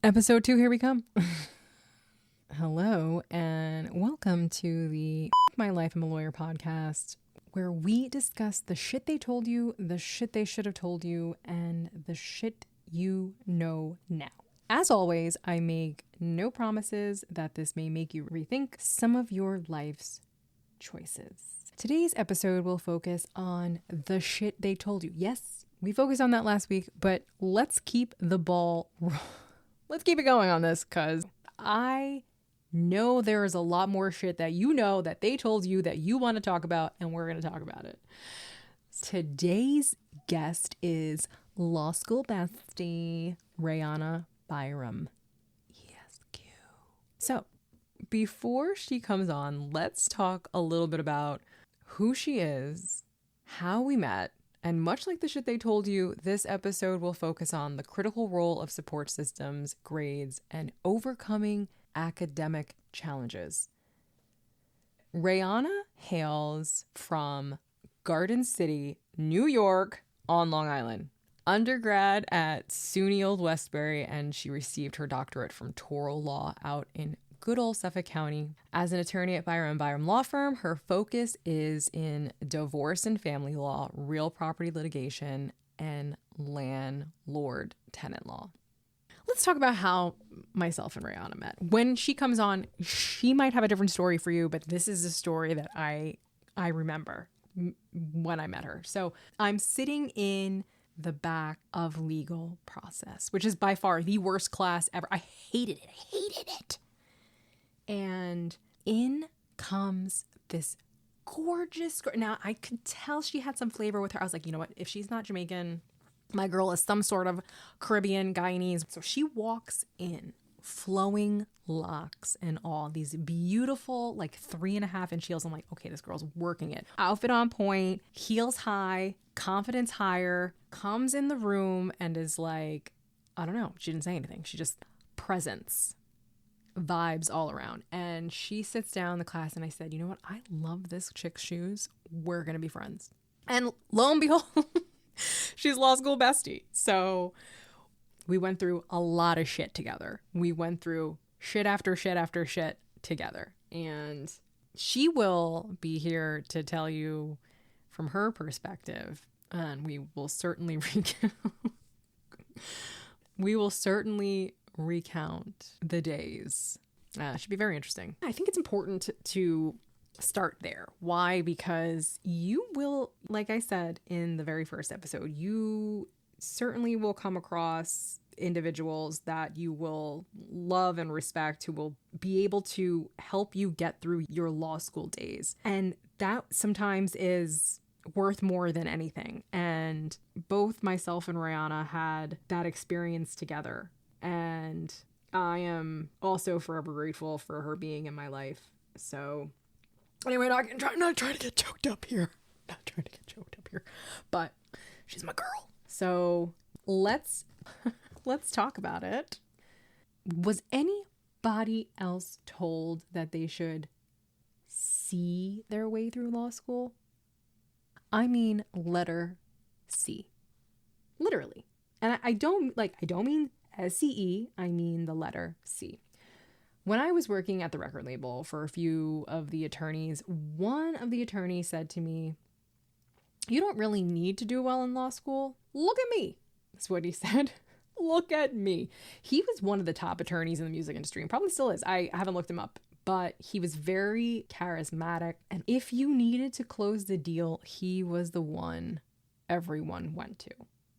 Episode 2, here we come. Hello, and welcome to the My Life I'm a Lawyer podcast, where we discuss the shit they told you, the shit they should have told you, and the shit you know now. As always, I make no promises that this may make you rethink some of your life's choices. Today's episode will focus on the shit they told you. Yes, we focused on that last week, but let's keep the ball rolling. Let's keep it going on this, because I know there is a lot more shit that you know that they told you that you want to talk about, and we're going to talk about it. Today's guest is law school bestie Rayana Byram. ESQ. So before she comes on, let's talk a little bit about who she is, how we met, and much like the shit they told you, this episode will focus on the critical role of support systems, grades, and overcoming academic challenges. Rayana hails from Garden City, New York, on Long Island. Undergrad at SUNY Old Westbury, and she received her doctorate from Toral Law out in good old Suffolk County. As an attorney at Byram & Byram Law Firm, her focus is in divorce and family law, real property litigation, and landlord-tenant law. Let's talk about how myself and Rayana met. When she comes on, she might have a different story for you, but this is a story that I remember when I met her. So I'm sitting in the back of legal process, which is by far the worst class ever. I hated it. And in comes this gorgeous girl. Now, I could tell she had some flavor with her. I was like, you know what? If she's not Jamaican, my girl is some sort of Caribbean, Guyanese. So she walks in, flowing locks and all, these beautiful, like 3.5-inch heels. I'm like, okay, this girl's working it. Outfit on point, heels high, confidence higher, comes in the room and is like, I don't know. She didn't say anything. She just presence. Vibes all around. And she sits down in the class and I said, you know what? I love this chick's shoes. We're going to be friends. And lo and behold, she's law school bestie. So we went through a lot of shit together. We went through shit after shit after shit together. And she will be here to tell you from her perspective. And we will certainly recount the days. Should be very interesting. I think it's important to start there. Why? Because you will, like I said in the very first episode, you certainly will come across individuals that you will love and respect, who will be able to help you get through your law school days. And that sometimes is worth more than anything. And both myself and Rayana had that experience together. And I am also forever grateful for her being in my life. So anyway, not trying to get choked up here. But she's my girl. So let's talk about it. Was anybody else told that they should see their way through law school? I mean, letter C. Literally. And I don't mean SCE, I mean the letter C. When I was working at the record label for a few of the attorneys, one of the attorneys said to me, you don't really need to do well in law school. Look at me. That's what he said. Look at me. He was one of the top attorneys in the music industry and probably still is. I haven't looked him up, but he was very charismatic. And if you needed to close the deal, he was the one everyone went to.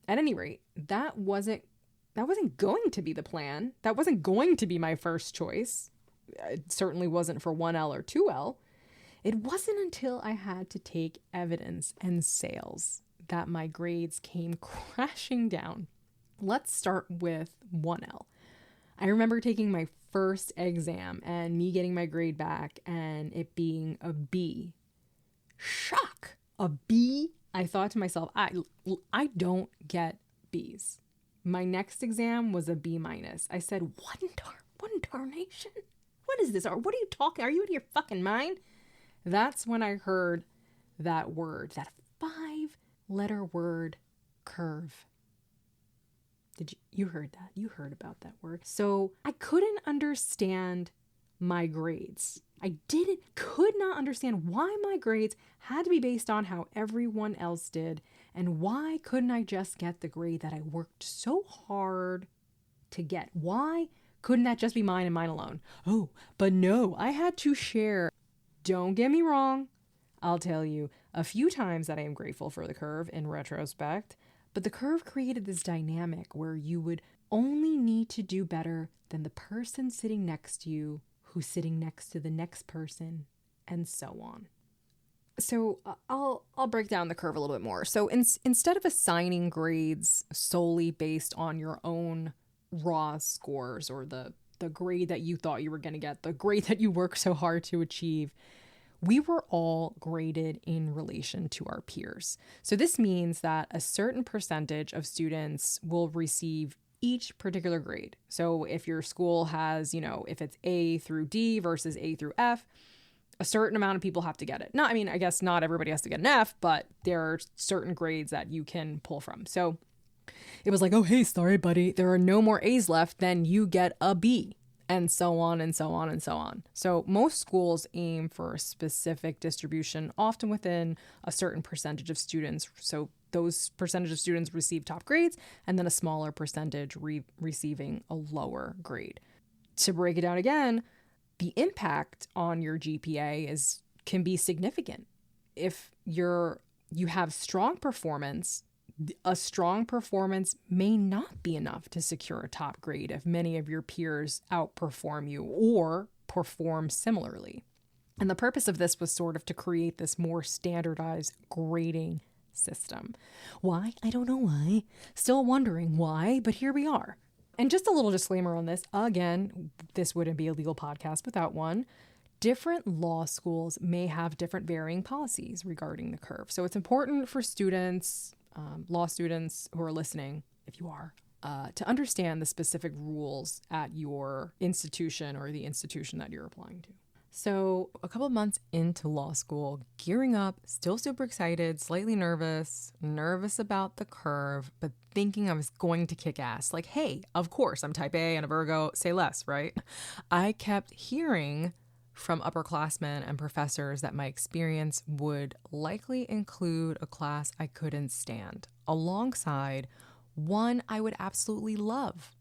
At any rate, that wasn't going to be the plan. That wasn't going to be my first choice. It certainly wasn't for 1L or 2L. It wasn't until I had to take evidence and sales that my grades came crashing down. Let's start with 1L. I remember taking my first exam and me getting my grade back and it being a B. Shock! A B? I thought to myself, I don't get B's. My next exam was a B-. I said, what darnation? What is this? Or what are you talking? Are you out of your fucking mind? That's when I heard that word, that 5-letter word, curve. You heard that? You heard about that word. So I couldn't understand my grades. Could not understand why my grades had to be based on how everyone else did, and why couldn't I just get the grade that I worked so hard to get? Why couldn't that just be mine and mine alone? Oh, but no, I had to share. Don't get me wrong. I'll tell you a few times that I am grateful for the curve in retrospect, but the curve created this dynamic where you would only need to do better than the person sitting next to you, who's sitting next to the next person, and so on. So I'll break down the curve a little bit more. So instead of assigning grades solely based on your own raw scores, or the grade that you thought you were going to get, the grade that you worked so hard to achieve, we were all graded in relation to our peers. So this means that a certain percentage of students will receive each particular grade. So if your school has, if it's A through D versus A through F, a certain amount of people have to get it. I guess not everybody has to get an F, but there are certain grades that you can pull from. So it was like, oh, hey, sorry, buddy, there are no more A's left, then you get a B, and so on and so on and so on. So most schools aim for a specific distribution, often within a certain percentage of students. So those percentage of students receive top grades, and then a smaller percentage receiving a lower grade. To break it down again, the impact on your GPA can be significant. If you have strong performance, a strong performance may not be enough to secure a top grade if many of your peers outperform you or perform similarly. And the purpose of this was sort of to create this more standardized grading system. Why? I don't know why. Still wondering why, but here we are. And just a little disclaimer on this. Again, this wouldn't be a legal podcast without one. Different law schools may have different varying policies regarding the curve. So it's important for students, law students who are listening, if you are, to understand the specific rules at your institution or the institution that you're applying to. So a couple of months into law school, gearing up, still super excited, slightly nervous about the curve, but thinking I was going to kick ass. Like, hey, of course, I'm type A and a Virgo, say less, right? I kept hearing from upperclassmen and professors that my experience would likely include a class I couldn't stand, alongside one I would absolutely love.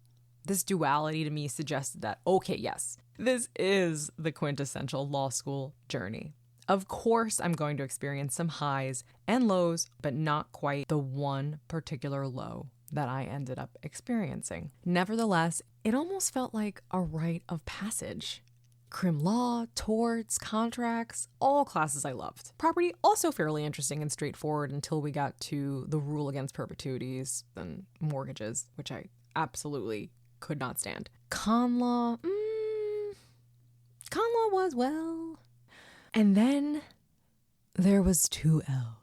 This duality to me suggested that, okay, yes, this is the quintessential law school journey. Of course, I'm going to experience some highs and lows, but not quite the one particular low that I ended up experiencing. Nevertheless, it almost felt like a rite of passage. Crim law, torts, contracts, all classes I loved. Property, also fairly interesting and straightforward until we got to the rule against perpetuities and mortgages, which I absolutely could not stand. Con law was, well. And then there was 2L.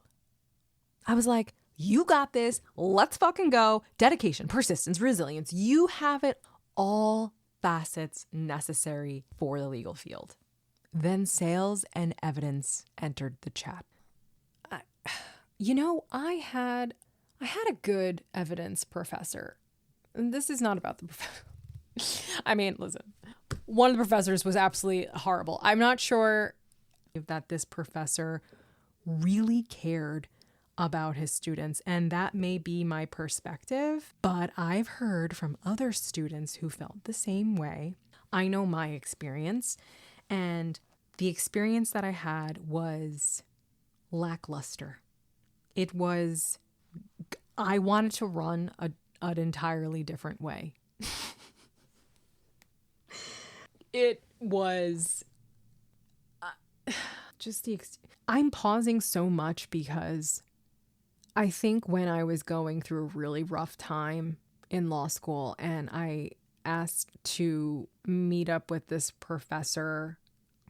I was like, you got this. Let's fucking go. Dedication, persistence, resilience. You have it all. Facets necessary for the legal field. Then sales and evidence entered the chat. I had a good evidence professor. And this is not about the professor. Listen, one of the professors was absolutely horrible. I'm not sure that this professor really cared about his students, and that may be my perspective, but I've heard from other students who felt the same way. I know my experience, and the experience that I had was lackluster. I wanted to run an entirely different way. It was I'm pausing so much because I think when I was going through a really rough time in law school and I asked to meet up with this professor,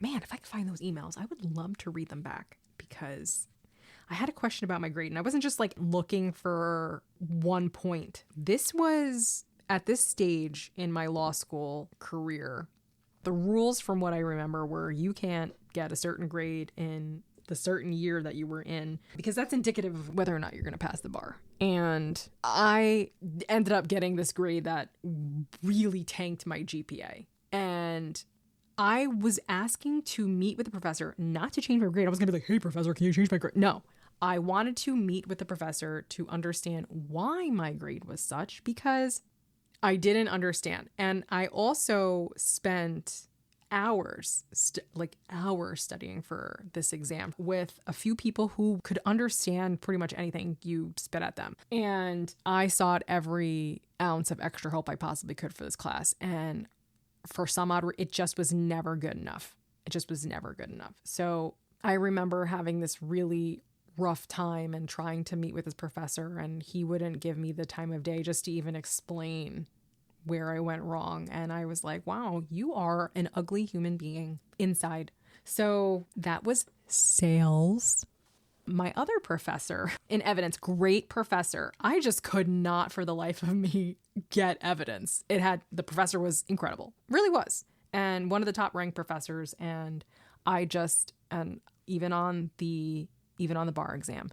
man, if I could find those emails, I would love to read them back, because I had a question about my grade and I wasn't just like looking for one point. This was at this stage in my law school career. The rules, from what I remember, were you can't get a certain grade in the certain year that you were in, because that's indicative of whether or not you're going to pass the bar. And I ended up getting this grade that really tanked my GPA. And I was asking to meet with the professor, not to change my grade. I was going to be like, hey, professor, can you change my grade? No, I wanted to meet with the professor to understand why my grade was such, because I didn't understand. And I also spent hours studying for this exam with a few people who could understand pretty much anything you spit at them. And I sought every ounce of extra help I possibly could for this class. And for some odd reason, it just was never good enough. It just was never good enough. So I remember having this really rough time and trying to meet with this professor, and he wouldn't give me the time of day just to even explain where I went wrong. And I was like, wow, you are an ugly human being inside. So that was sales. My other professor in evidence, great professor. I just could not for the life of me get evidence. The professor was incredible, really was. And one of the top ranked professors. And even on the bar exam,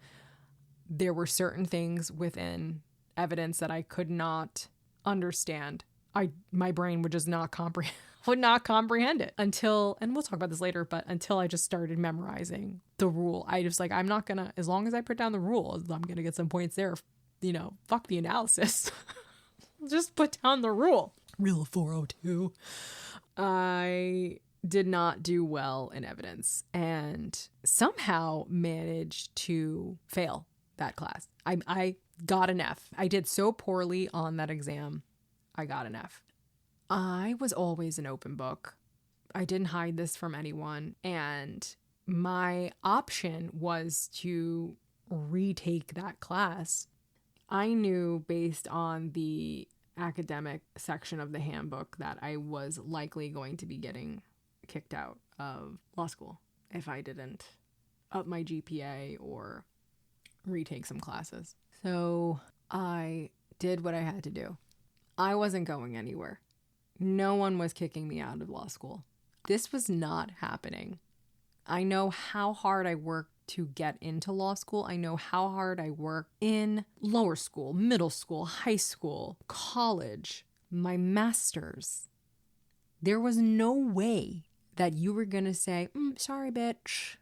there were certain things within evidence that I could not understand. My brain would just not comprehend it until, and we'll talk about this later, but until I just started memorizing the rule. I just I'm not gonna, as long as I put down the rule, I'm gonna get some points there. Fuck the analysis. Just put down the rule. Rule 402. I did not do well in evidence and somehow managed to fail that class. I got an F. I did so poorly on that exam. I got an F. I was always an open book. I didn't hide this from anyone. And my option was to retake that class. I knew based on the academic section of the handbook that I was likely going to be getting kicked out of law school if I didn't up my GPA or retake some classes. So I did what I had to do. I wasn't going anywhere. No one was kicking me out of law school. This was not happening. I know how hard I worked to get into law school. I know how hard I worked in lower school, middle school, high school, college, my master's. There was no way that you were going to say, sorry, bitch,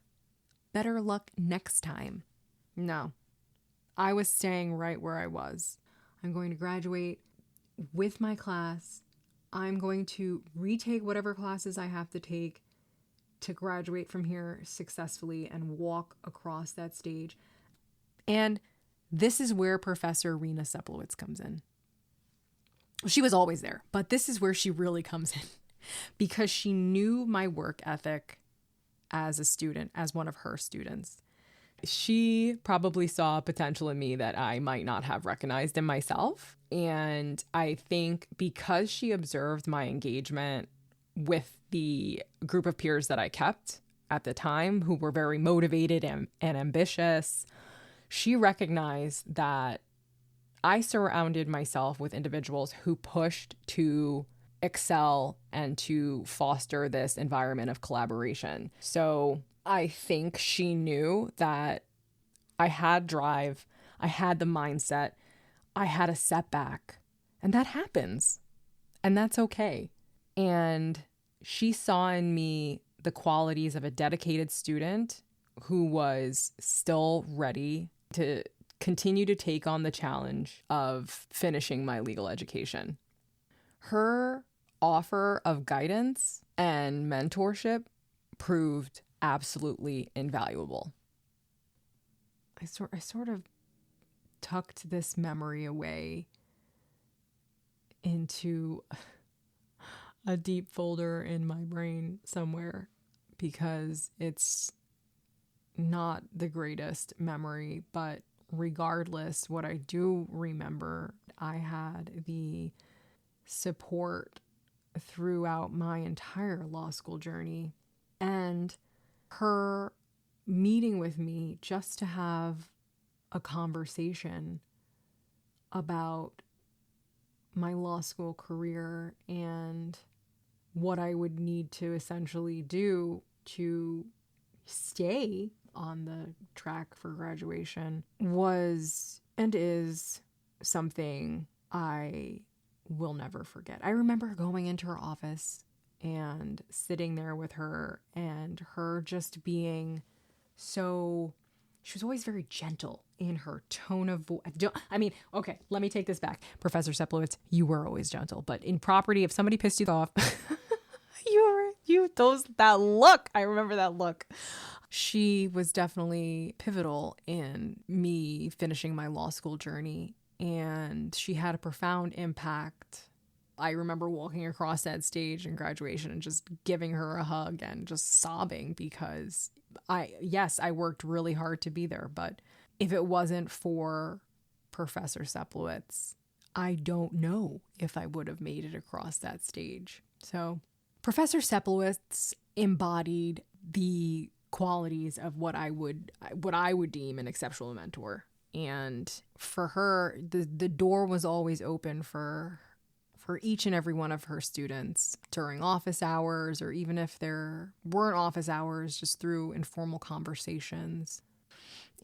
better luck next time. No, I was staying right where I was. I'm going to graduate with my class. I'm going to retake whatever classes I have to take to graduate from here successfully and walk across that stage. And this is where Professor Rena Seplowitz comes in. She was always there, but this is where she really comes in because she knew my work ethic as a student, as one of her students. She probably saw potential in me that I might not have recognized in myself. And I think because she observed my engagement with the group of peers that I kept at the time, who were very motivated and ambitious, she recognized that I surrounded myself with individuals who pushed to excel and to foster this environment of collaboration. So I think she knew that I had drive, I had the mindset, I had a setback, and that happens, and that's okay. And she saw in me the qualities of a dedicated student who was still ready to continue to take on the challenge of finishing my legal education. Her offer of guidance and mentorship proved absolutely invaluable. I sort of tucked this memory away into a deep folder in my brain somewhere because it's not the greatest memory, but regardless, what I do remember, I had the support throughout my entire law school journey, and her meeting with me just to have a conversation about my law school career and what I would need to essentially do to stay on the track for graduation was and is something I will never forget. I remember going into her office and sitting there with her and her just being so, she was always very gentle in her tone of voice. I mean, okay, let me take this back. Professor Seplowitz, you were always gentle, but in property, if somebody pissed you off, that look, I remember that look. She was definitely pivotal in me finishing my law school journey, and she had a profound impact. I remember walking across that stage in graduation and just giving her a hug and just sobbing because I worked really hard to be there. But if it wasn't for Professor Seplowitz, I don't know if I would have made it across that stage. So Professor Seplowitz embodied the qualities of what I would deem an exceptional mentor. And for her, the door was always open for each and every one of her students during office hours, or even if there weren't office hours, just through informal conversations.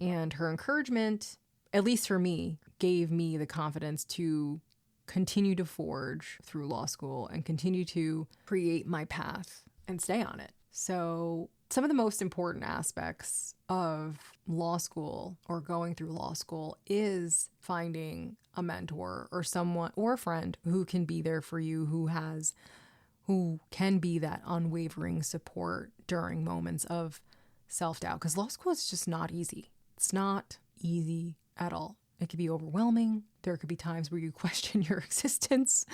And her encouragement, at least for me, gave me the confidence to continue to forge through law school and continue to create my path and stay on it. So some of the most important aspects of law school or going through law school is finding a mentor or someone or a friend who can be there for you, who can be that unwavering support during moments of self-doubt. Because law school is just not easy. It's not easy at all. It could be overwhelming. There could be times where you question your existence.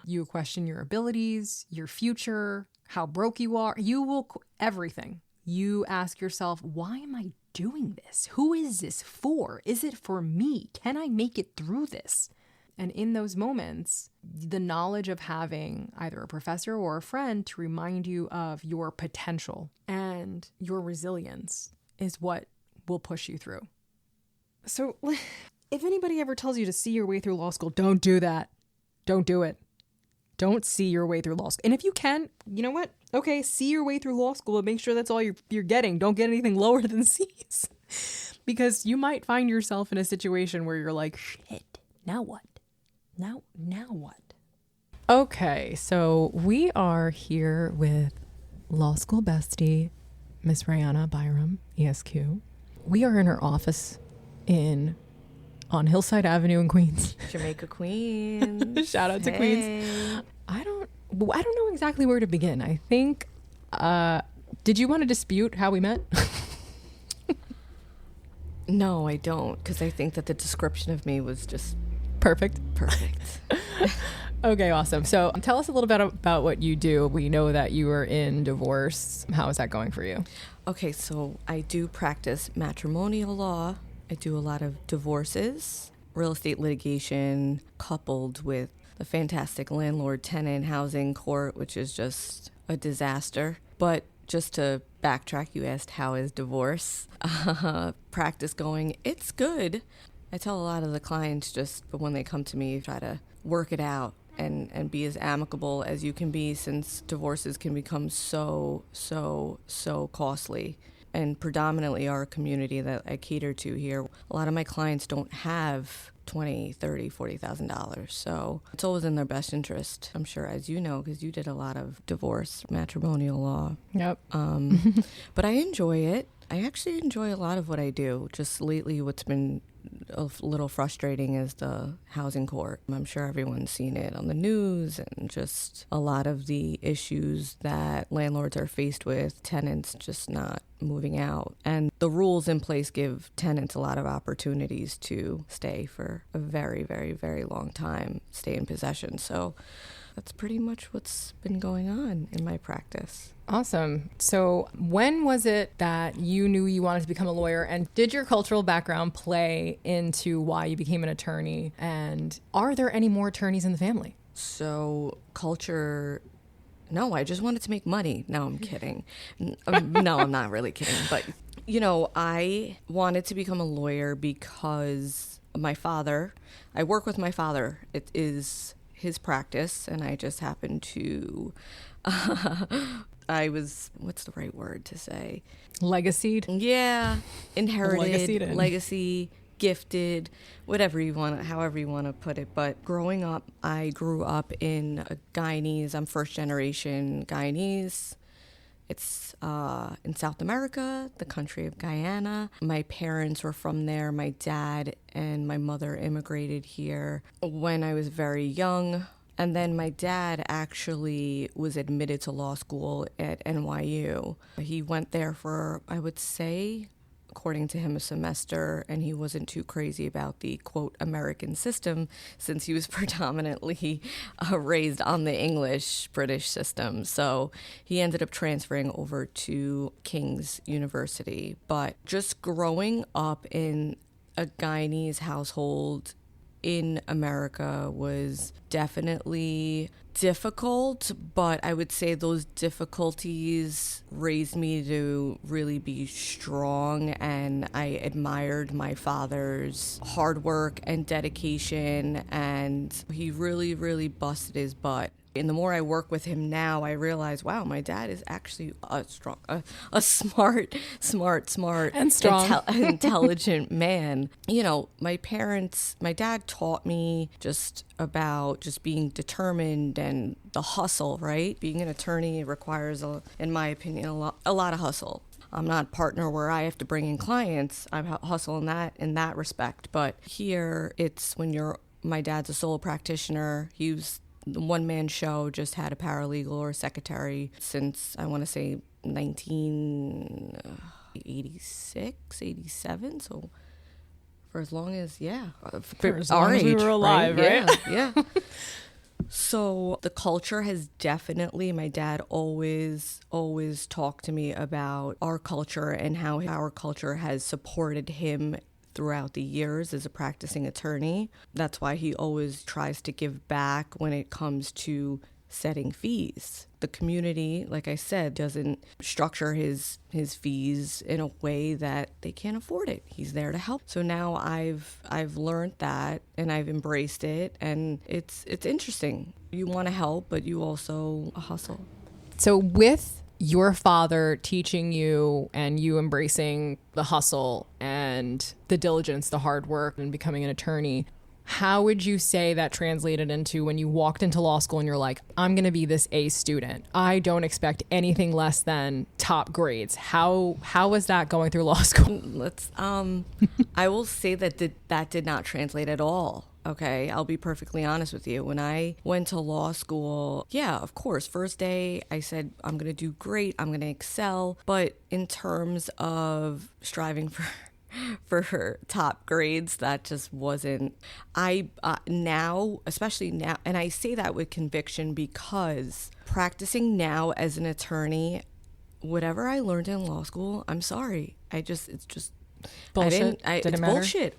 You question your abilities, your future, how broke you are. You will, everything. You ask yourself, why am I doing this? Who is this for? Is it for me? Can I make it through this? And in those moments, the knowledge of having either a professor or a friend to remind you of your potential and your resilience is what will push you through. So if anybody ever tells you to see your way through law school, don't do that. Don't do it. Don't see your way through law school. And if you can, you know what? Okay, see your way through law school, but make sure that's all you're getting. Don't get anything lower than C's. Because you might find yourself in a situation where you're like, shit, now what? Now what? Okay, so we are here with law school bestie, Miss Rihanna Byram, ESQ. We are in her office on Hillside Avenue in Queens. Jamaica Queens. Shout out to Queens. I don't know exactly where to begin. I think, did you want to dispute how we met? No, I don't, because I think that the description of me was just Perfect. Okay, awesome. So tell us a little bit about what you do. We know that you are in divorce. How is that going for you? Okay, so I do practice matrimonial law. I do a lot of divorces, real estate litigation, coupled with the fantastic landlord-tenant housing court, which is just a disaster. But just to backtrack, you asked how is divorce practice going? It's good. I tell a lot of the clients but when they come to me, try to work it out and be as amicable as you can be, since divorces can become so costly. And predominantly our community that I cater to here, a lot of my clients don't have $20,000, $30,000, $40,000. So it's always in their best interest, I'm sure, as you know, because you did a lot of divorce, matrimonial law. Yep. But I enjoy it. I actually enjoy a lot of what I do. Just lately, what's been a little frustrating is the housing court. I'm sure everyone's seen it on the news, and just a lot of the issues that landlords are faced with, tenants just not moving out. And the rules in place give tenants a lot of opportunities to stay for a very, very, very long time, stay in possession. So that's pretty much what's been going on in my practice. Awesome. So when was it that you knew you wanted to become a lawyer, and did your cultural background play into why you became an attorney? And are there any more attorneys in the family? So culture, no, I just wanted to make money. No, I'm kidding. No, I'm not really kidding. But, I wanted to become a lawyer because my father, I work with my father. It is his practice, and I just happened to, I was, what's the right word to say? Legacied? Yeah, inherited, Legacied. gifted, whatever you want, however you want to put it. But growing up, I grew up in a Guyanese. I'm first generation Guyanese. It's in South America, the country of Guyana. My parents were from there. My dad and my mother immigrated here when I was very young. And then my dad actually was admitted to law school at NYU. He went there for, I would say, according to him, a semester, and he wasn't too crazy about the, quote, American system, since he was predominantly raised on the English British system. So he ended up transferring over to King's University. But just growing up in a Guyanese household in America was definitely difficult, but I would say those difficulties raised me to really be strong, and I admired my father's hard work and dedication, and he really, really busted his butt. And the more I work with him now, I realize, wow, my dad is actually a smart, and strong, intelligent man. You know, my dad taught me just about just being determined and the hustle, right? Being an attorney requires, in my opinion, a lot of hustle. I'm not a partner where I have to bring in clients. I hustle in that respect. But here, it's my dad's a solo practitioner. He was the one-man show, just had a paralegal or a secretary since, I want to say, 1986, 87. So for as long as, for as long as we were alive, right? Yeah. So the culture has definitely, my dad always talked to me about our culture and how our culture has supported him throughout the years as a practicing attorney. That's why he always tries to give back when it comes to setting fees. The community, like I said, doesn't structure his fees in a way that they can't afford it. He's there to help. So now I've learned that, and I've embraced it, and it's interesting. You want to help, but you also hustle. So with your father teaching you and you embracing the hustle and the diligence, the hard work, and becoming an attorney, how would you say that translated into when you walked into law school and you're like, I'm going to be this A student. I don't expect anything less than top grades. How was that going through law school? I will say that did not translate at all. Okay, I'll be perfectly honest with you. When I went to law school, yeah, of course, first day I said, I'm going to do great, I'm going to excel. But in terms of striving for top grades, that just wasn't. Now, especially now, and I say that with conviction because practicing now as an attorney, whatever I learned in law school, I'm sorry. It's just bullshit. It's bullshit.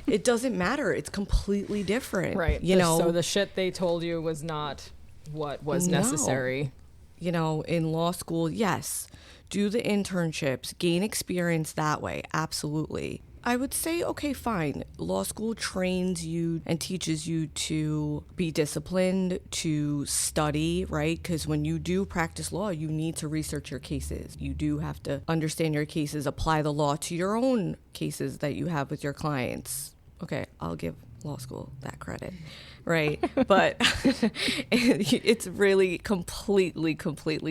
It doesn't matter. It's completely different. Right. So the shit they told you was not what was necessary. You know, in law school, yes, do the internships, gain experience that way. Absolutely. I would say, okay, fine. Law school trains you and teaches you to be disciplined, to study, right? Because when you do practice law, you need to research your cases. You do have to understand your cases, apply the law to your own cases that you have with your clients. Okay, I'll give law school that credit, right? But it's really completely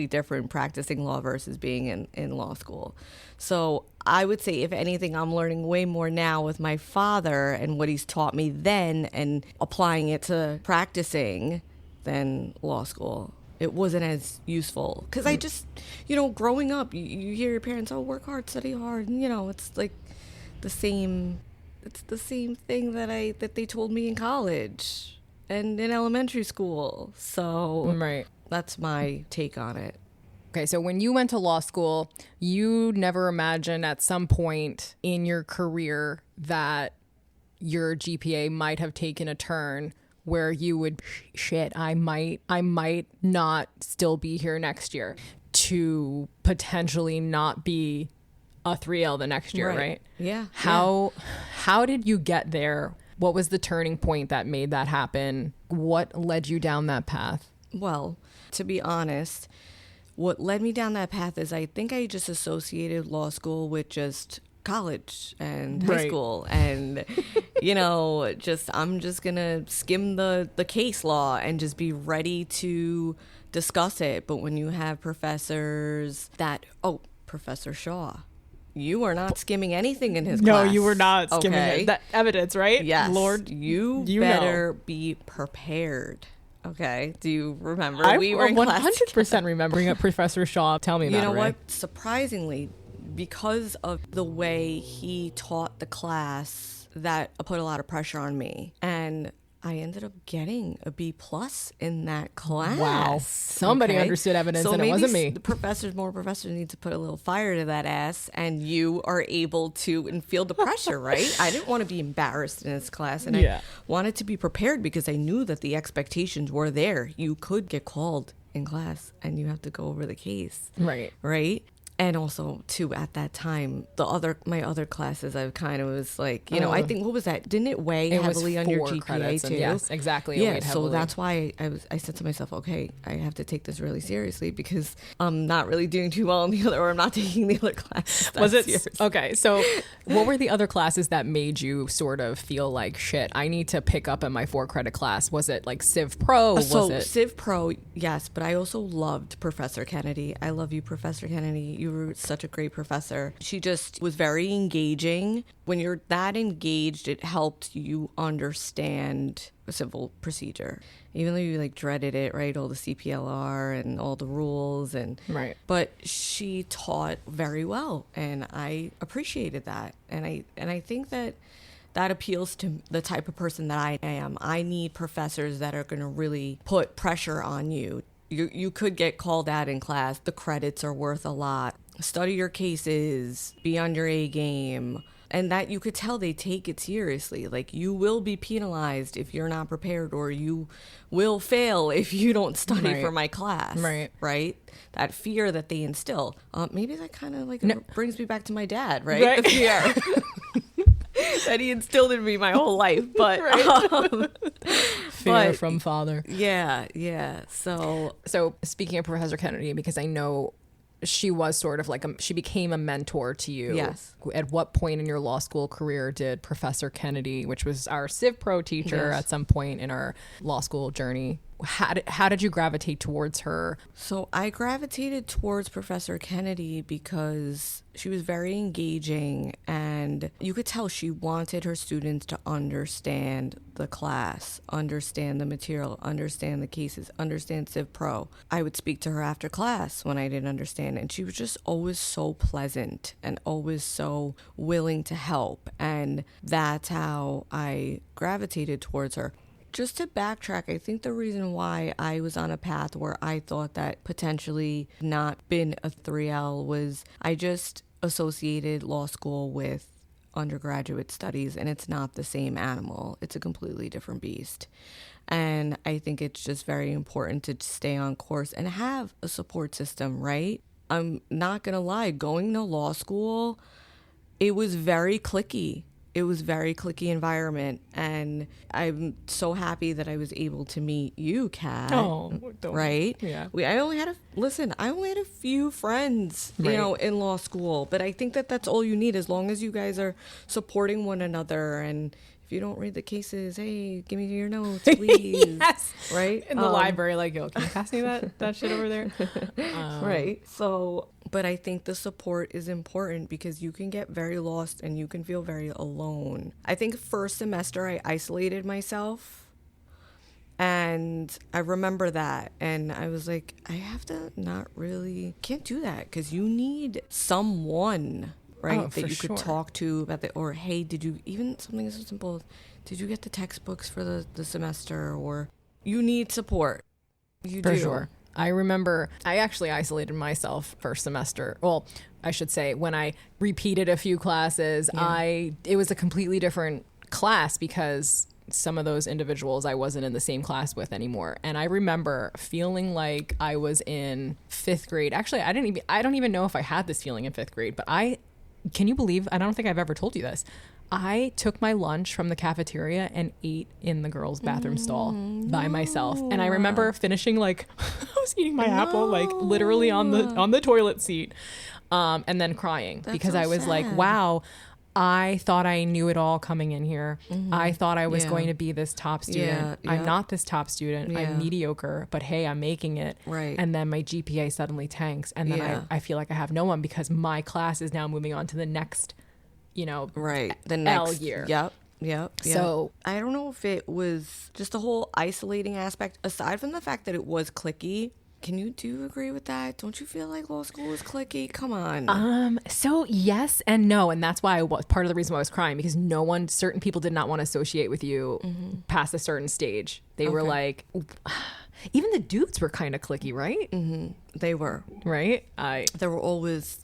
different practicing law versus being in law school. So I would say, if anything, I'm learning way more now with my father and what he's taught me then and applying it to practicing than law school. It wasn't as useful because I just, growing up, you hear your parents, oh, work hard, study hard. And, it's like the same thing that they told me in college and in elementary school. So right. That's my take on it. Okay, so when you went to law school, you never imagined at some point in your career that your GPA might have taken a turn where you would, I might not still be here next year, to potentially not be a 3L the next year, right? Yeah. How did you get there? What was the turning point that made that happen? What led you down that path? Well, to be honest, what led me down that path is I think I just associated law school with just college and high school, and I'm just gonna skim the case law and just be ready to discuss it. But when you have professors Professor Shaw, you are not skimming anything in his class. No, you were not skimming it. That evidence, right? Yes. Lord, you better be prepared. Okay. Do you remember? We were 100% remembering Professor Shaw. Tell me about it. You know what? Surprisingly, because of the way he taught the class, that put a lot of pressure on me. And I ended up getting a B+ in that class. Wow. Somebody understood evidence, and it wasn't me. More professors need to put a little fire to that ass, and you are able to and feel the pressure, right? I didn't want to be embarrassed in this class, and I wanted to be prepared because I knew that the expectations were there. You could get called in class, and you have to go over the case. Right. Right? And also, too, at that time, my other classes, I kind of was like, I think, what was that? Didn't it weigh heavily on your GPA too? Yes, exactly. Yeah, so that's why I said to myself, okay, I have to take this really seriously because I'm not really doing too well in the other, or I'm not taking the other classes. Was it? Serious. Okay, so what were the other classes that made you sort of feel like, shit, I need to pick up in my 4-credit class? Was it like Civ Pro? Civ Pro, yes, but I also loved Professor Kennedy. I love you, Professor Kennedy. You were such a great professor. She just was very engaging. When you're that engaged, it helped you understand civil procedure, even though you dreaded it, right? All the CPLR and all the rules, and right. But she taught very well, and I appreciated that. And I think that appeals to the type of person that I am. I need professors that are going to really put pressure on you. You could get called out in class. The credits are worth a lot. Study your cases, be on your A game. And that you could tell they take it seriously. You will be penalized if you're not prepared, or you will fail if you don't study for my class. Right? That fear that they instill. Maybe that kind of brings me back to my dad, right? The fear that he instilled in me my whole life. But fear from father. Yeah. So speaking of Professor Kennedy, because I know she was sort of she became a mentor to you. Yes. At what point in your law school career did Professor Kennedy, which was our Civ Pro teacher at some point in our law school journey, how did you gravitate towards her? So I gravitated towards Professor Kennedy because she was very engaging, and you could tell she wanted her students to understand the class, understand the material, understand the cases, understand Civ Pro. I would speak to her after class when I didn't understand, and she was just always so pleasant and always so willing to help, and that's how I gravitated towards her. Just to backtrack, I think the reason why I was on a path where I thought that potentially not been a 3L was I just associated law school with undergraduate studies, and it's not the same animal. It's a completely different beast. And I think it's just very important to stay on course and have a support system, right? I'm not going to lie, going to law school, it was very cliquey. It was very cliquey environment, and I'm so happy that I was able to meet you, Kat. Oh, right? Yeah. I only had a few friends, in law school, but I think that that's all you need, as long as you guys are supporting one another. And if you don't read the cases, hey, give me your notes, please. Yes. Right? In the library, yo, can you pass me that shit over there? Right. So, but I think the support is important because you can get very lost and you can feel very alone. I think first semester I isolated myself, and I remember that, and I was like, I have to can't do that, because you need someone, right, that you could talk to about or hey, did you, even something so simple as, did you get the textbooks for the semester? Or you need support. You do. For sure. I remember I actually isolated myself first semester. Well, I should say when I repeated a few classes, it was a completely different class because some of those individuals I wasn't in the same class with anymore. And I remember feeling like I was in 5th grade. Actually, I don't even know if I had this feeling in 5th grade, but can you believe, I don't think I've ever told you this. I took my lunch from the cafeteria and ate in the girls' bathroom stall by myself. And I remember finishing like I was eating my apple like literally on the toilet seat, and then crying because I was like, wow, I thought I knew it all coming in here. I thought I was going to be this top student. I'm not this top student. I'm mediocre, but hey, I'm making it. Right. And then my GPA suddenly tanks. And then I feel like I have no one because my class is now moving on to the next, the next L year. Yep. So I don't know if it was just the whole isolating aspect, aside from the fact that it was cliquey. Do you agree with that? Don't you feel like law school is cliquey? Come on. So yes and no. And that's why part of the reason why I was crying, because certain people did not want to associate with you past a certain stage. They were like, even the dudes were kind of cliquey, right? They were. Right? There were always,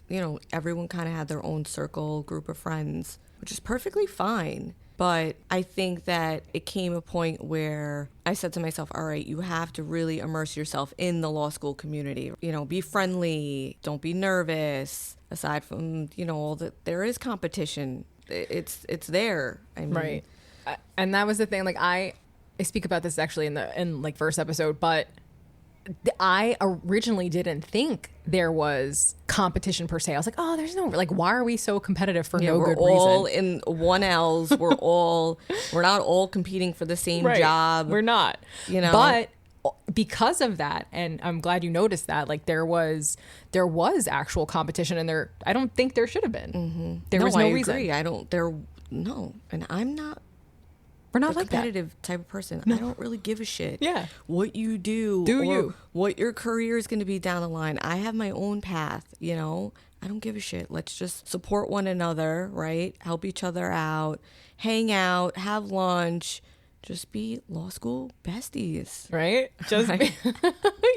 everyone kind of had their own circle, group of friends, which is perfectly fine. But I think that it came a point where I said to myself, all right, you have to really immerse yourself in the law school community. Be friendly. Don't be nervous. Aside from, all that, there is competition. It's there. I mean, right. And that was the thing. Like I speak about this actually in like first episode, but I originally didn't think there was competition per se. I was like, oh, there's no, like, why are we so competitive for no good reason? We're all in 1Ls. We're not all competing for the same job. We're not. But because of that, and I'm glad you noticed that, like there was actual competition, and I don't think there should have been. There was no reason. I agree. And I'm not. We're not a like competitive that. type of person. No. I don't really give a shit. Yeah. What you do or what your career is going to be down the line. I have my own path, I don't give a shit. Let's just support one another, right? Help each other out, hang out, have lunch, just be law school besties. Right? Just right?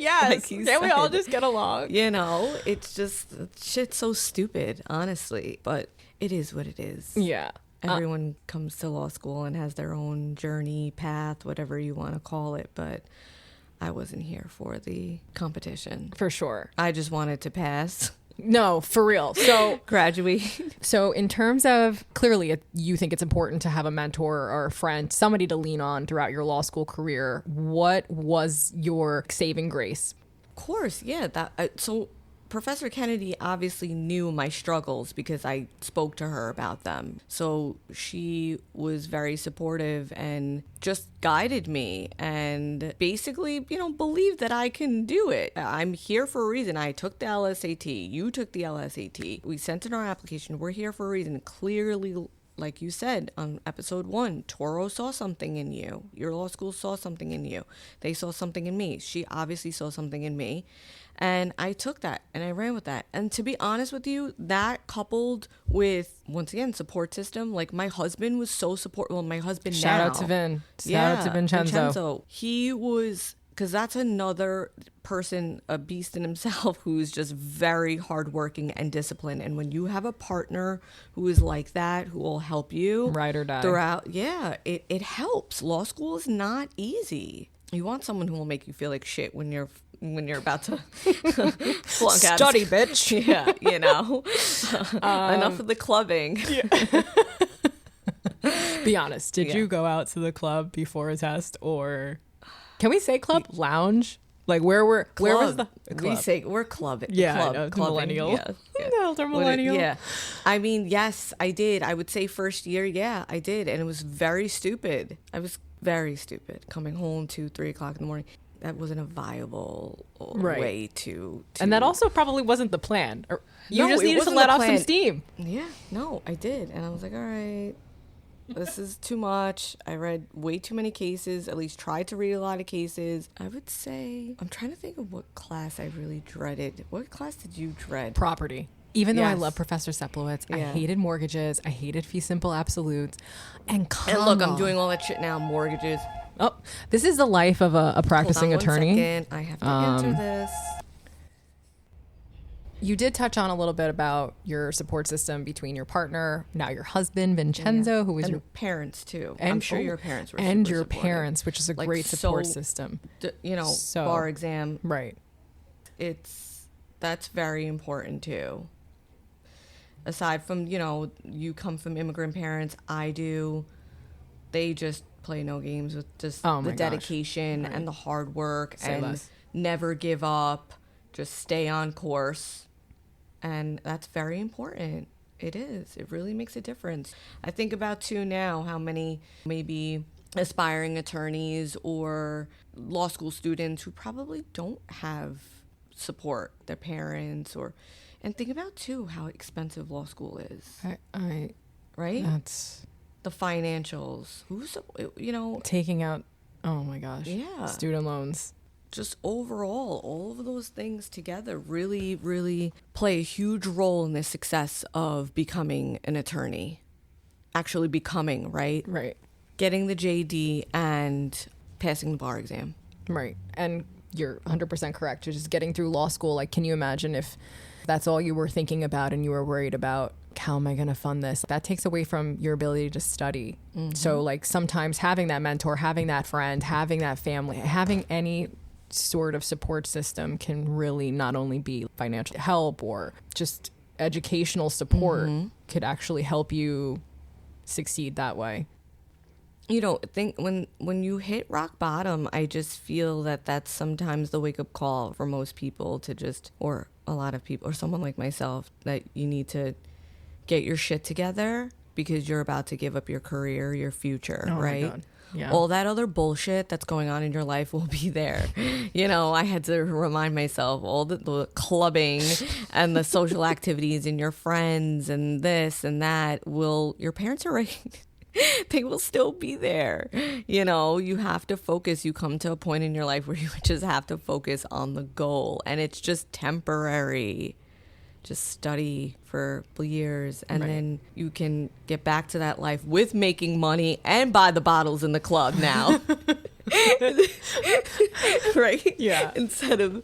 yes. Can't we all just get along? It's just shit's so stupid, honestly, but it is what it is. Yeah. Everyone comes to law school and has their own journey, path, whatever you want to call it. But I wasn't here for the competition. For sure. I just wanted to pass. No, for real. So graduate. So in terms of, clearly you think it's important to have a mentor or a friend, somebody to lean on throughout your law school career. What was your saving grace? Of course, yeah. So Professor Kennedy obviously knew my struggles because I spoke to her about them. So she was very supportive and just guided me and basically, believed that I can do it. I'm here for a reason. I took the LSAT. You took the LSAT. We sent in our application. We're here for a reason. Clearly, like you said on episode 1, Toro saw something in you. Your law school saw something in you. They saw something in me. She obviously saw something in me. And I took that and I ran with that. And to be honest with you, that coupled with, once again, support system, like my husband was so supportive. Well, my husband Shout out to Vin. Shout out to Vincenzo. He was, because that's another person, a beast in himself, who's just very hardworking and disciplined. And when you have a partner who is like that, who will help you ride or die throughout, it helps. Law school is not easy. You want someone who will make you feel like shit when you're about to flunk out. Study, bitch. Yeah, enough of the clubbing. Yeah. Be honest. Did you go out to the club before a test, or can we say club? Lounge? Like where was the club? We say we're clubbing. Yeah, millennial. Yeah. Elder millennial. Yeah. I mean, yes, I did. I would say first year, yeah, I did. And it was very stupid. I was very stupid coming home 2-3 o'clock in the morning. That wasn't a viable way to. And that also probably wasn't the plan. You just needed to let off some steam. Yeah, no, I did. And I was like, all right, this is too much. I read way too many cases, at least tried to read a lot of cases. I would say, I'm trying to think of what class I really dreaded. What class did you dread? Property. Even though I love Professor Seplowitz, I hated mortgages, I hated fee simple absolutes. And look, I'm doing all that shit now, mortgages. Oh, this is the life of a practicing attorney. 1 second. I have to answer this. You did touch on a little bit about your support system between your partner, now your husband, Vincenzo, who was and your parents too. And I'm sure your parents were and super your supportive. Parents, which is a great support system. Bar exam. Right. That's very important too. aside from, you come from immigrant parents, I do, they just play no games with just the dedication and the hard work and never give up, just stay on course. And that's very important. It is. It really makes a difference. I think about too now how many maybe aspiring attorneys or law school students who probably don't have support, their parents, and think about too how expensive law school is. Right? That's the financials. taking out, oh my gosh. Yeah. Student loans. Just overall, all of those things together really, really play a huge role in the success of becoming an attorney. Actually becoming, right? Right. Getting the JD and passing the bar exam. Right. And you're 100% correct. You're just getting through law school. Like, can you imagine if that's all you were thinking about and you were worried about, how am I going to fund this? That takes away from your ability to study. Mm-hmm. So, like, sometimes having that mentor, having that friend, having that family, having any sort of support system can really not only be financial help or just educational support, could actually help you succeed that way. I think when you hit rock bottom, I just feel that that's sometimes the wake-up call for most people to just, or a lot of people, or someone like myself, that you need to get your shit together because you're about to give up your career, your future, right? My God. Yeah. All that other bullshit that's going on in your life will be there. I had to remind myself all the clubbing and the social activities and your friends and this and that your parents are right. They will still be there. You have to focus. You come to a point in your life where you just have to focus on the goal, and it's just temporary. Just study for years, and then you can get back to that life with making money and buy the bottles in the club now. Right? Yeah. Instead of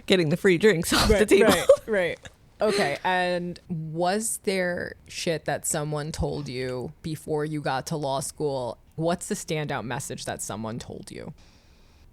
getting the free drinks off the table. Right. Okay, and was there shit that someone told you before you got to law school? What's the standout message that someone told you?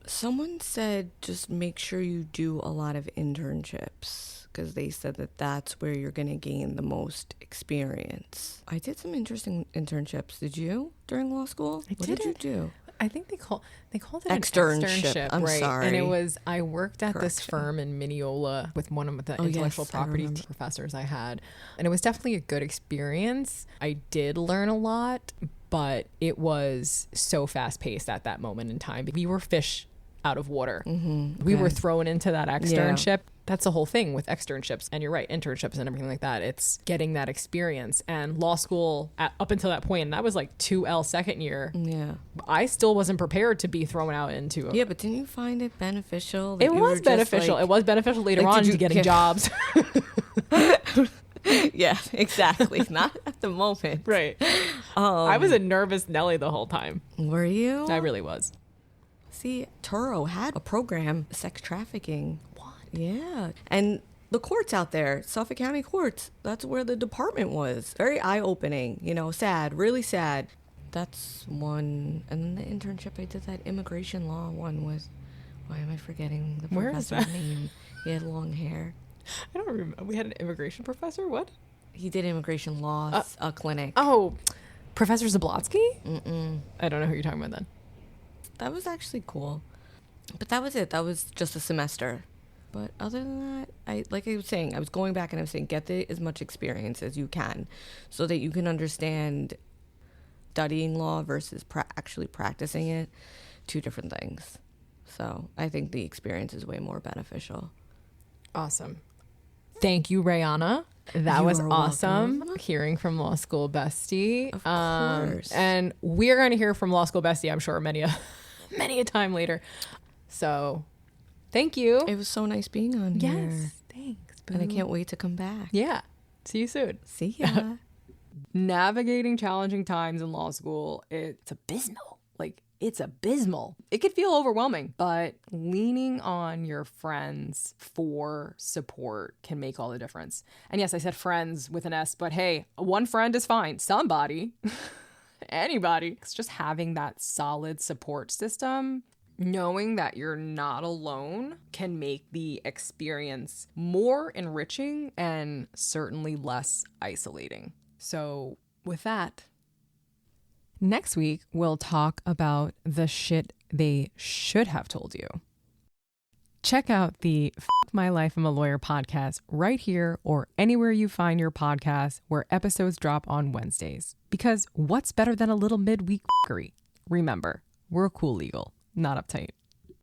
Someone said just make sure you do a lot of internships, because they said that that's where you're going to gain the most experience. I did some interesting internships. Did you during law school? What did you do? I think they called it an externship. I'm right? sorry. And it was, I worked at this firm in Mineola with one of the intellectual property professors I had. And it was definitely a good experience. I did learn a lot, but it was so fast paced at that moment in time. We were fish out of water. Mm-hmm. Okay. We were thrown into that externship. Yeah. That's the whole thing with externships. And you're right, internships and everything like that. It's getting that experience. And law school, up until that point, and that was like 2L second year. Yeah. I still wasn't prepared to be thrown out into it. Yeah, but didn't you find it beneficial? It was beneficial. It was beneficial later on to getting jobs. Yeah, exactly. Not at the moment. Right. I was a nervous Nelly the whole time. Were you? I really was. See, Turo had a program, sex trafficking. What? Yeah. And the courts out there, Suffolk County courts, that's where the department was. Very eye-opening, sad, really sad. That's one. And then the internship I did, that immigration law one was, why am I forgetting the professor's name? He had long hair. I don't remember. We had an immigration professor? What? He did immigration law clinic. Oh, Professor Zablotsky? Mm-mm. I don't know who you're talking about then. That was actually cool. But that was it. That was just a semester. But other than that, like I was saying, I was going back and I was saying, get as much experience as you can so that you can understand studying law versus actually practicing it. Two different things. So I think the experience is way more beneficial. Awesome. Thank you, Rayana. That was awesome. Welcome. Hearing from Law School Bestie. Of course. And we're going to hear from Law School Bestie, I'm sure, many a time later. So thank you. It was so nice being on here. Yes. Thanks. Boo. And I can't wait to come back. Yeah. See you soon. See ya. Navigating challenging times in law school, it's abysmal. It's abysmal. It could feel overwhelming, but leaning on your friends for support can make all the difference. And yes, I said friends with an S, but hey, one friend is fine. Somebody, anybody. It's just having that solid support system Knowing that you're not alone can make the experience more enriching and certainly less isolating. So, with that, next week we'll talk about the shit they should have told you. Check out the F My Life I'm a Lawyer podcast right here or anywhere you find your podcasts where episodes drop on Wednesdays. Because what's better than a little midweek f***ery? Remember, we're cool legal, not uptight.